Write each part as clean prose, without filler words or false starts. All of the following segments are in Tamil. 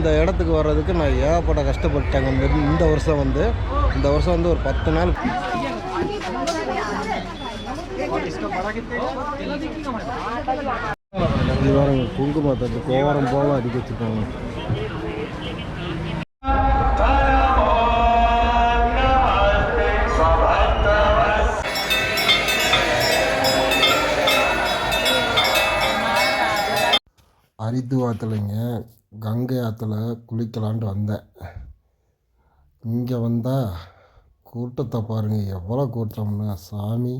இந்த இடத்துக்கு வர்றதுக்கு நான் ஏகப்பட்ட கஷ்டப்பட்டேங்க. இந்த வருஷம் வந்து ஒரு 10 நாள் இது பாருங்க, குங்குமத்தை கோவரம் போல அடிக்க வச்சுருக்காங்க. ஹரித்துவாரத்துலைங்க கங்கை ஆற்றுல குளிக்கலான்ட்டு வந்தேன். இங்கே வந்தால் கூட்டத்தை பாருங்கள், எவ்வளோ கூட்டம்னா சாமி,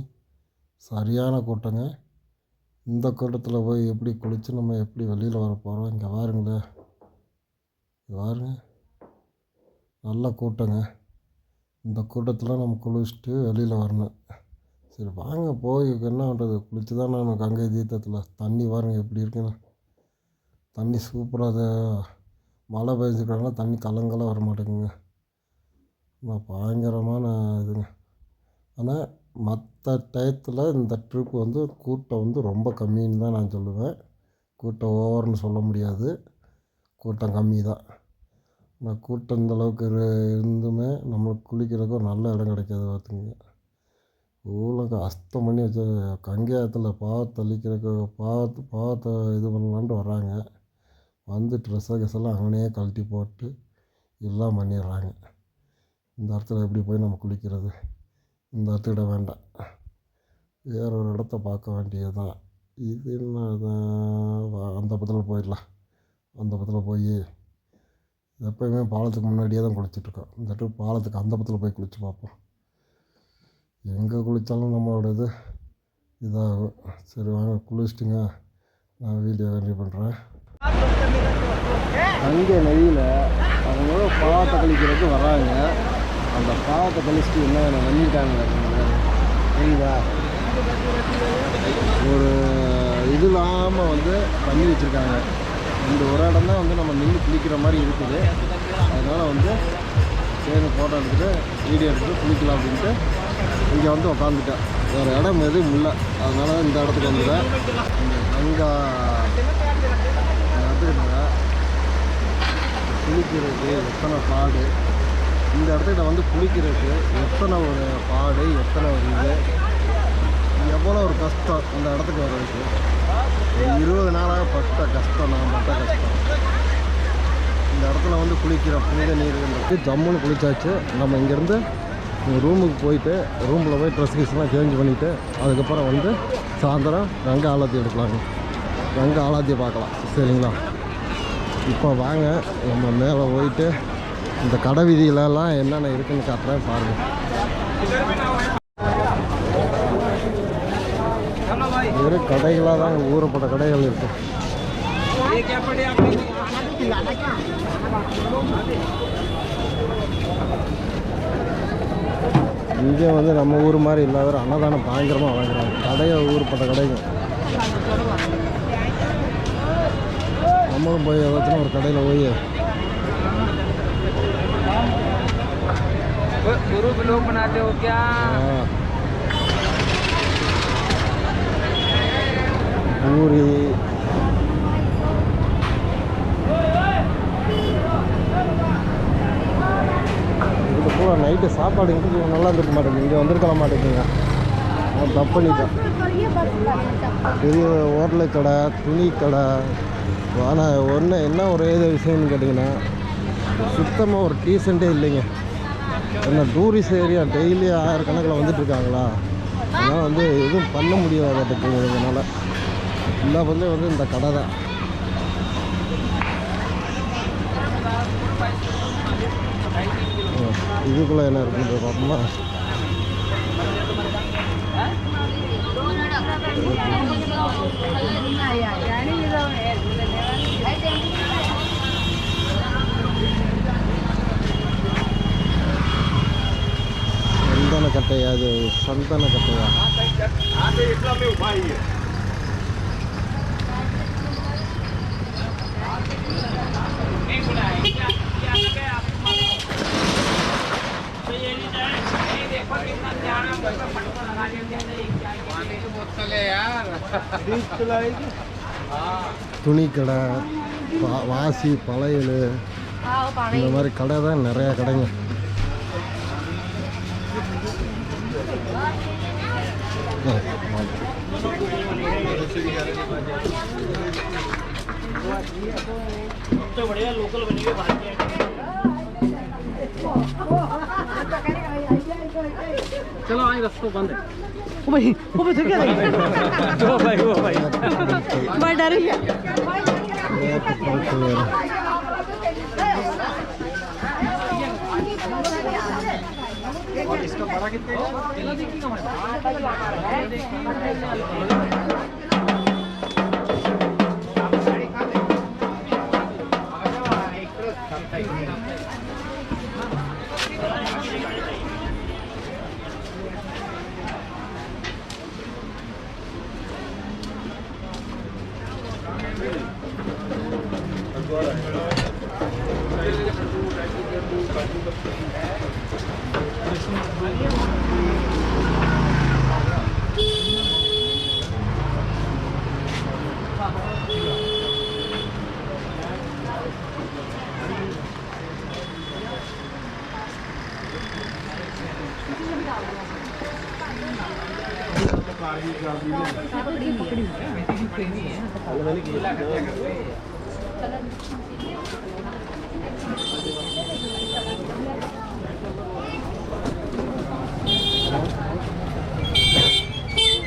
சரியான கூட்டங்க. இந்த கூட்டத்தில் போய் எப்படி குளித்து நம்ம எப்படி வெளியில் வர போகிறோம்? இங்கே பாருங்களே, பாருங்க, நல்ல கூட்டங்க. இந்த கூட்டத்தில் நம்ம குளிச்சுட்டு வெளியில் வரணும். சரி வாங்க போய் என்ன பண்ணுறது, குளித்து தான் நான் கங்கை தீர்த்தத்தில் தண்ணி பாருங்கள் எப்படி இருக்குன்னு. தண்ணி சூப்பராக மழை பெஞ்சுக்கிறதுனால தண்ணி கலங்கலாம் வர மாட்டேங்குங்க. பயங்கரமான இதுங்க. ஆனால் மற்ற டயத்தில் இந்த ட்ரிப் வந்து கூட்டம் வந்து ரொம்ப கம்மின்னு தான் நான் சொல்லுவேன். கூட்டம் ஓவர்னு சொல்ல முடியாது, கூட்டம் கம்மி தான். ஆனால் கூட்டம் இந்தளவுக்கு இருந்துமே நம்மளுக்கு குளிக்கிறதுக்கு ஒரு நல்ல இடம் கிடைக்காது பார்த்துங்க. ஊழலுக்கு அஸ்தம் பண்ணி வச்சு கங்கை ஆற்றுல பாவத்தை அழிக்கிறதுக்கு பாவத்தை இது பண்ணலான்ட்டு வர்றாங்க. வந்து ட்ரெஸ்ஸெல்லாம் அங்கனையே கழட்டி போட்டு எல்லாம் பண்ணிடுறாங்க. இந்த இடத்துல எப்படி போய் நம்ம குளிக்கிறது? இந்த இடத்துல வேண்டாம், வேற ஒரு இடத்த பார்க்க வேண்டியது தான். இது என்ன அந்த பக்கத்தில் போயிடலாம். அந்த பக்கத்தில் போய் எப்போயுமே பாலத்துக்கு முன்னாடியே தான் குளிச்சுட்ருக்கோம். இந்த ட்ரிப் பாலத்துக்கு அந்த பக்கத்தில் போய் குளித்து பார்ப்போம். எங்கே குளித்தாலும் நம்மளோட இது இதாகும். சரி வாங்க குளிச்சுட்டுங்க, நான் வீடியோ ரெடி பண்ணுறேன். அங்கே நதியில் அவங்களோட பாவத்தை கழிக்கிறதுக்கு வர்றாங்க. அந்த பாவத்தை கழிச்சிட்டு என்ன பண்ணிட்டாங்க தெரியுதா? ஒரு இது இல்லாமல் வந்து பண்ணி வச்சுருக்காங்க. இந்த ஒரு இடம் தான் வந்து நம்ம நின்று குளிக்கிற மாதிரி இருக்குது. அதனால் வந்து சரி ஃபோட்டோ எடுத்துகிட்டு வீடியோ எடுத்துகிட்டு குளிக்கலாம் அப்படின்ட்டு இங்கே வந்து உக்காந்துட்டேன். வேறு இடம் எதுவும் இல்லை, அதனால தான் இந்த இடத்துக்கு வந்துட்டேன். அங்கே குளிக்கிறதுக்கு எத்தனை பாடு, இந்த இடத்துல வந்து குளிக்கிறதுக்கு எத்தனை ஒரு பாடு, எத்தனை ஒரு இது, எவ்வளோ ஒரு கஷ்டம் இந்த இடத்துக்கு வர்றதுக்கு. 20 நாளாக பட்ட கஷ்டம், நான் பட்ட கஷ்டம். இந்த இடத்துல வந்து குளிக்கிற புனித நீர் ஜம்முன்னு குளிச்சாச்சு. நம்ம இங்கேருந்து ரூமுக்கு போயிட்டு ரூமில் போய் ட்ரெஸ் கீஸ்லாம் சேஞ்ச் பண்ணிவிட்டு அதுக்கப்புறம் வந்து சாயந்தரம் கங்கை ஆலத்தி எடுக்கலாங்க. கங்கை ஆலத்தியை பார்க்கலாம், சரிங்களா? இப்போ வாங்க நம்ம மேலே போயிட்டு இந்த கடை வீதியிலலாம் என்னென்ன இருக்குதுன்னு காட்டுறேன் பாருங்கள். வெறும் கடைகளாக தான் ஊறப்பட்ட கடைகள் இருக்குது. இங்கே வந்து நம்ம ஊர் மாதிரி இல்லாத அன்னதானம் பயங்கரமாக வாங்குறாங்க. கடையை ஊறப்பட்ட கடைகள். நம்மளும் போய் ஏதாச்சும் ஒரு கடையில் போய் பூரி, இதுக்கு பூரா நைட்டு சாப்பாடு இங்கே நல்லா இருந்துக்க மாட்டேங்குது. இங்கே வந்திருக்க மாட்டேங்குங்க, நான் தப்பு பண்ணிட்டேன். பெரிய ஹோட்டல் கடை, துணி கடை. ஆனால் ஒன்று என்ன ஒரே விஷயம்னு கேட்டிங்கன்னா, சுத்தமாக ஒரு டீசெண்ட்டே இல்லைங்க. என்ன டூரிஸ்ட் ஏரியா டெய்லி 1000 கணக்கில் வந்துட்டுருக்காங்களா, அதனால் வந்து எதுவும் பண்ண முடியாதுங்க. இதனால் எல்லா வந்து இந்த கடை தான். இதுக்குள்ளே என்ன இருக்குன்னு பார்ப்போமா? சந்தன கட்டையா? அது சந்தன கட்டையா? துணி கடை, வாசி பழையல் இந்த மாதிரி கடை தான் நிறையா கடைங்க. चलो आए रास्ता बंद है। ओ भाई तो क्या ओ भाई मैं डर गया। इसका बड़ा कितने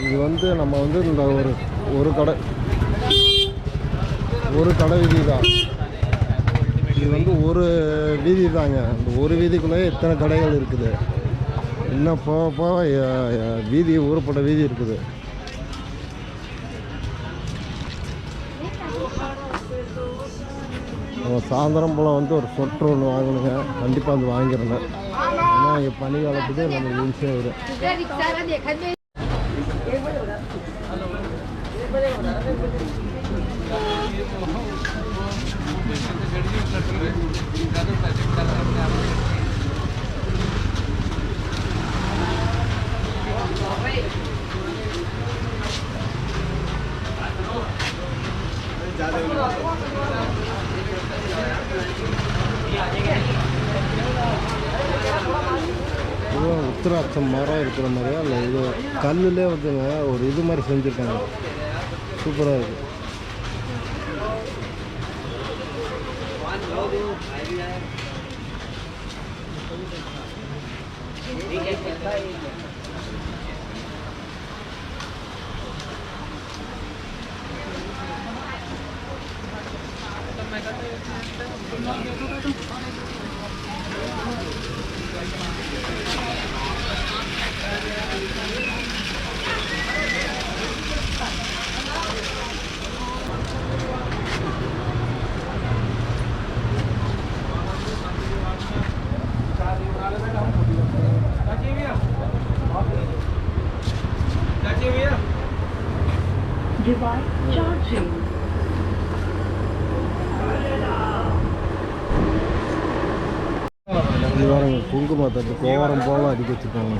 இது வந்து நம்ம வந்து இந்த ஒரு கடை வீதி தான். இது வந்து ஒரு வீதி தாங்க. இந்த ஒரு வீதிக்குள்ளேயே எத்தனை கடைகள் இருக்குது. இன்னும் போக வீதி ஊறப்பட்ட வீதி இருக்குது. சாயந்தரம் போல் வந்து ஒரு சொட்டர் ஒன்று வாங்கணுங்க. கண்டிப்பாக வந்து வாங்கிடுறேன். ஏன்னா இங்கே பனி காலத்துக்கு நம்மளுக்கு ஈஸியாக வரும். உத்திராட்சம் மரம் இருக்கிற மாதிரியா இல்லை இது கல்லுலே வந்துங்க ஒரு இது மாதிரி செஞ்சுருக்காங்க. சூப்பராக இருக்குது. Device charging. இது பாருங்க குங்குமத்தை கோவரம் போல அடிக்க வச்சுருக்காங்க.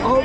Oh,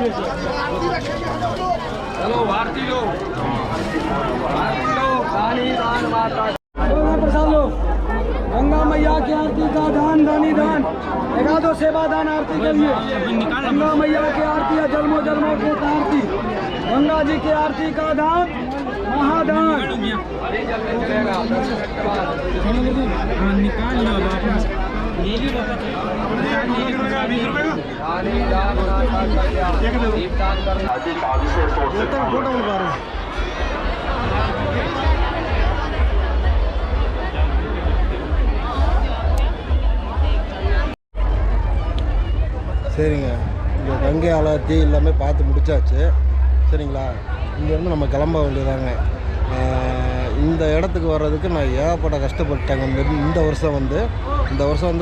चलो आरती लो दानी दान माता प्रसाद लो गंगा मैया की आरती का दान दानी दान लगा दो सेवा दान आरती के लिए गंगा मैया की आरती है जन्मों जन्मों की आरती गंगा जी की आरती का दान महादान निकाल लो फोटो பாருங்க சரிங்க இந்த கங்கை ஆலாத்தி எல்லாமே பார்த்து முடிச்சாச்சு சரிங்களா. இங்கேருந்து நம்ம கிளம்ப வேண்டியதாங்க. இந்த இடத்துக்கு வர்றதுக்கு நான் ஏகப்பட்ட கஷ்டப்பட்டேங்க. இந்த வருஷம் வந்து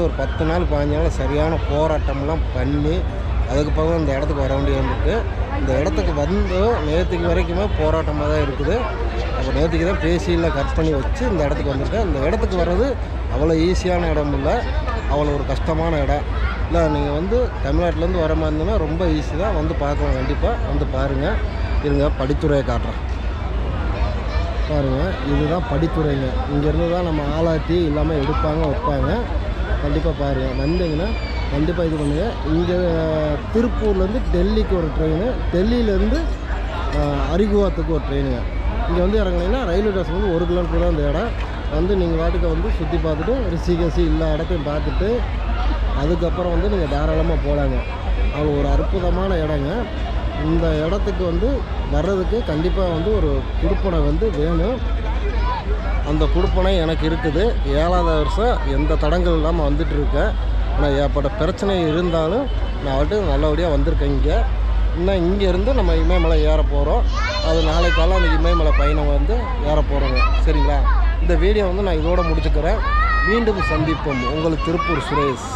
ஒரு 10 நாள் 15 நாள் சரியான போராட்டம்லாம் பண்ணி அதுக்கப்புறம் இந்த இடத்துக்கு வர வேண்டியது. இந்த இடத்துக்கு வந்து நேற்றுக்கு வரைக்குமே போராட்டமாக தான் இருக்குது. அப்போ நேற்றுக்கு தான் பேசியில் கட் பண்ணி வச்சு இந்த இடத்துக்கு வந்திருக்கேன். இந்த இடத்துக்கு வர்றது அவ்வளோ ஈஸியான இடம் இல்லை, அவ்வளோ ஒரு கஷ்டமான இடம் இல்லை. நீங்கள் வந்து தமிழ்நாட்டிலேருந்து வர மாதிரி இருந்ததுன்னா ரொம்ப ஈஸி தான், வந்து பார்க்கலாம். கண்டிப்பாக வந்து பாருங்கள். இருங்க படித்துறையை காட்டுறேன் பாருங்கள். இதுதான் படித்துறைங்க. இங்கேருந்து தான் நம்ம ஆலாத்தி எல்லாமே எடுப்பாங்க வைப்பாங்க. கண்டிப்பாக பாருங்கள். வந்தீங்கன்னா கண்டிப்பாக இது பண்ணுங்கள். இங்கே திருப்பூர்லேருந்து டெல்லிக்கு ஒரு ட்ரெயின், டெல்லியிலேருந்து அரிகுவாத்துக்கு ஒரு ட்ரெயினுங்க. இங்கே வந்து இறங்குனீங்கன்னா ரயில்வே ஸ்டேஷன் வந்து 1 கிலோமீட்டர் தான் இந்த இடம். வந்து நீங்கள் வாட்டுக்கு வந்து சுற்றி பார்த்துட்டு ரிஷிகேசி எல்லா இடத்தையும் பார்த்துட்டு அதுக்கப்புறம் வந்து நீங்கள் தாராளமாக போகலாங்க. அவ்வளோ ஒரு அற்புதமான இடங்க. இந்த இடத்துக்கு வந்து வர்றதுக்கு கண்டிப்பாக வந்து ஒரு குடுப்பனை வந்து வேணும். அந்த குடுப்பனை எனக்கு இருக்குது. 7வது வருஷம் எந்த தடங்கள் இல்லாமல் வந்துட்டுருக்கேன். ஆனால் ஏற்பட்ட பிரச்சனை இருந்தாலும் நான் வந்துட்டு நல்லபடியாக வந்திருக்கேன். இன்னும் இங்கேருந்து நம்ம இமயமலை ஏற போகிறோம். அது நாளைக்கு காலம் அந்த இமயமலை பயணம் வந்து ஏற போகிறோங்க. சரிங்களா. இந்த வீடியோ வந்து நான் இதோடு முடிச்சுக்கிறேன். மீண்டும் சந்திப்போம். உங்களுக்கு திருப்பூர் சுரேஷ்.